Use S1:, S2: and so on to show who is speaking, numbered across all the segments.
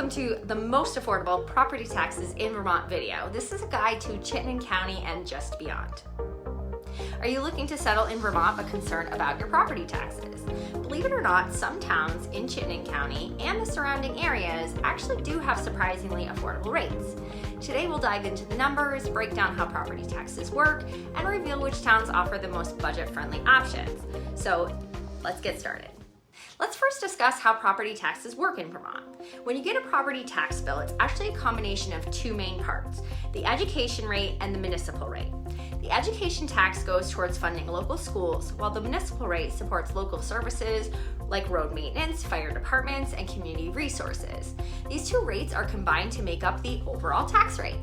S1: welcome to the most affordable property taxes in Vermont video. This is a guide to Chittenden County and just beyond. Are you looking to settle in Vermont but concerned about your property taxes? Believe it or not, some towns in Chittenden County and the surrounding areas actually do have surprisingly affordable rates. Today we'll dive into the numbers, break down how property taxes work, and reveal which towns offer the most budget-friendly options. So let's get started. Let's first discuss how property taxes work in Vermont. When you get a property tax bill, it's actually a combination of two main parts, the education rate and the municipal rate. The education tax goes towards funding local schools, while the municipal rate supports local services like road maintenance, fire departments, and community resources. These two rates are combined to make up the overall tax rate.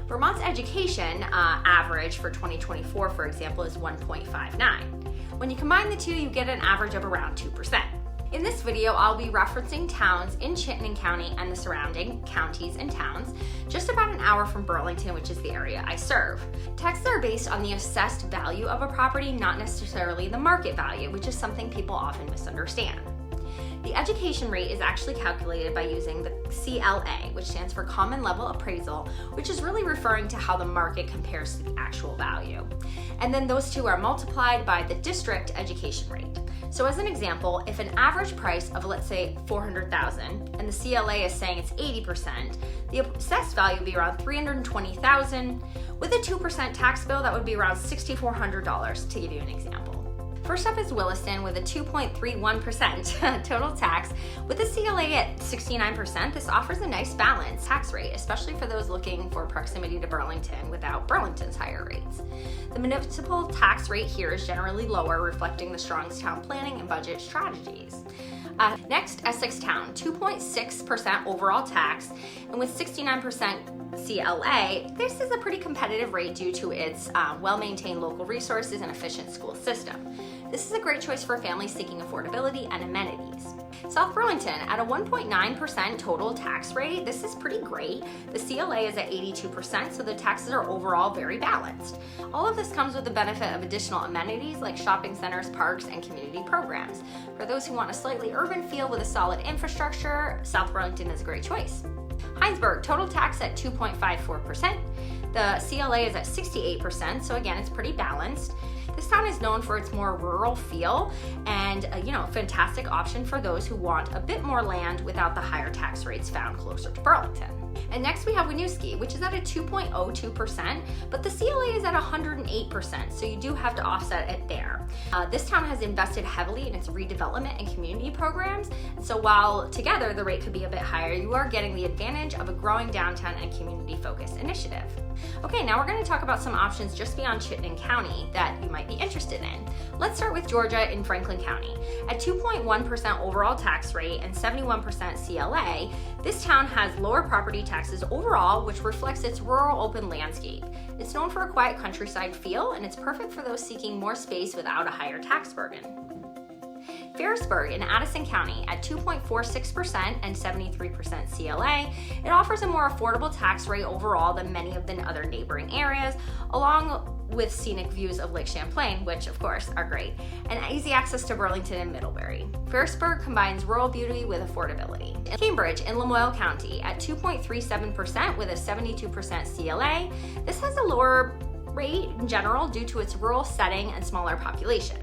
S1: Vermont's education average for 2024, for example, is 1.59. When you combine the two, you get an average of around 2%. In this video, I'll be referencing towns in Chittenden County and the surrounding counties and towns, just about an hour from Burlington, which is the area I serve. Taxes are based on the assessed value of a property, not necessarily the market value, which is something people often misunderstand. The education rate is actually calculated by using the CLA, which stands for Common Level Appraisal, which is really referring to how the market compares to the actual value. And then those two are multiplied by the district education rate. So as an example, if an average price of, let's say, $400,000 and the CLA is saying it's 80%, the assessed value would be around $320,000. With a 2% tax bill, that would be around $6,400, to give you an example. First up is Williston with a 2.31% total tax. With the CLA at 69%, this offers a nice balanced tax rate, especially for those looking for proximity to Burlington without Burlington's higher rates. The municipal tax rate here is generally lower, reflecting the strong town planning and budget strategies. Next, Essex Town, 2.6% overall tax, and with 69% CLA, this is a pretty competitive rate due to its well-maintained local resources and efficient school system. This is a great choice for families seeking affordability and amenities. South Burlington, at a 1.9% total tax rate, this is pretty great. The CLA is at 82%, so the taxes are overall very balanced. All of this comes with the benefit of additional amenities like shopping centers, parks, and community programs. For those who want a slightly urban feel with a solid infrastructure, South Burlington is a great choice. Heinsberg, total tax at 2.54%. The CLA is at 68%, so again, it's pretty balanced. This town is known for its more rural feel and a fantastic option for those who want a bit more land without the higher tax rates found closer to Burlington. And next we have Winooski, which is at a 2.02%, but the CLA is at 108%, so you do have to offset it there. This town has invested heavily in its redevelopment and community programs, and so while together the rate could be a bit higher, you are getting the advantage of a growing downtown and community-focused initiative. Okay, now we're going to talk about some options just beyond Chittenden County that you might be interested in. Let's start with Georgia in Franklin County. At 2.1% overall tax rate and 71% CLA, this town has lower property taxes overall, which reflects its rural open landscape. It's known for a quiet countryside feel, and it's perfect for those seeking more space without a higher tax burden. Ferrisburg in Addison County, at 2.46% and 73% CLA, it offers a more affordable tax rate overall than many of the other neighboring areas, along with scenic views of Lake Champlain, which of course are great, and easy access to Burlington and Middlebury. Ferrisburg combines rural beauty with affordability. In Cambridge in Lamoille County, at 2.37% with a 72% CLA, this has a lower rate in general due to its rural setting and smaller population.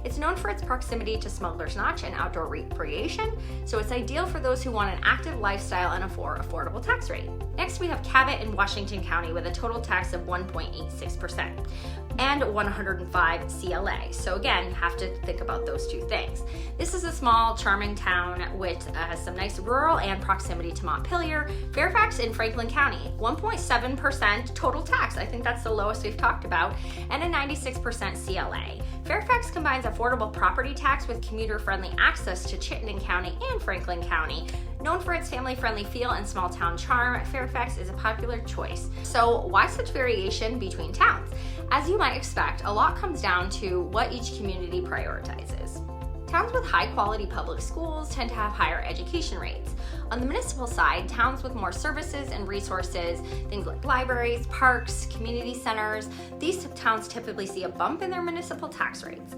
S1: It's known for its proximity to Smuggler's Notch and outdoor recreation, so it's ideal for those who want an active lifestyle and affordable tax rate. Next, we have Cabot in Washington County with a total tax of 1.86% and 105 CLA. So again, you have to think about those two things. This is a small, charming town which has some nice rural and proximity to Montpelier. Fairfax in Franklin County, 1.7% total tax. I think that's the lowest we've talked about, and a 96% CLA. Fairfax combines affordable property tax with commuter-friendly access to Chittenden County and Franklin County. Known for its family-friendly feel and small-town charm, Fairfax is a popular choice. So why such variation between towns? As you might expect, a lot comes down to what each community prioritizes. Towns with high-quality public schools tend to have higher education rates. On the municipal side, towns with more services and resources, things like libraries, parks, community centers, these towns typically see a bump in their municipal tax rates.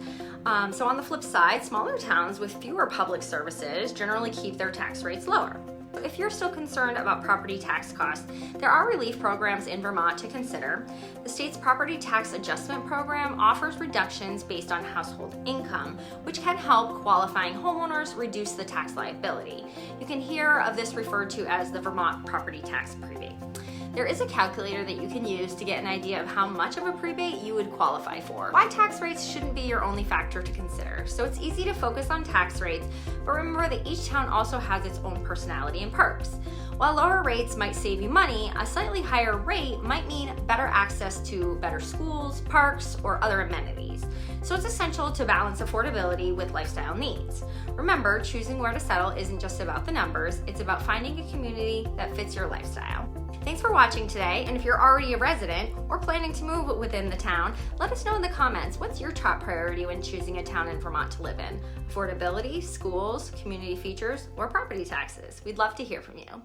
S1: So on the flip side, smaller towns with fewer public services generally keep their tax rates lower. If you're still concerned about property tax costs, there are relief programs in Vermont to consider. The state's Property Tax Adjustment Program offers reductions based on household income, which can help qualifying homeowners reduce the tax liability. You can hear of this referred to as the Vermont Property Tax Prebate. There is a calculator that you can use to get an idea of how much of a prebate you would qualify for. Why tax rates shouldn't be your only factor to consider. So it's easy to focus on tax rates, but remember that each town also has its own personality and perks. While lower rates might save you money, a slightly higher rate might mean better access to better schools, parks, or other amenities. So it's essential to balance affordability with lifestyle needs. Remember, choosing where to settle isn't just about the numbers, it's about finding a community that fits your lifestyle. Thanks for watching today, and if you're already a resident or planning to move within the town, let us know in the comments what's your top priority when choosing a town in Vermont to live in. Affordability, schools, community features, or property taxes. We'd love to hear from you.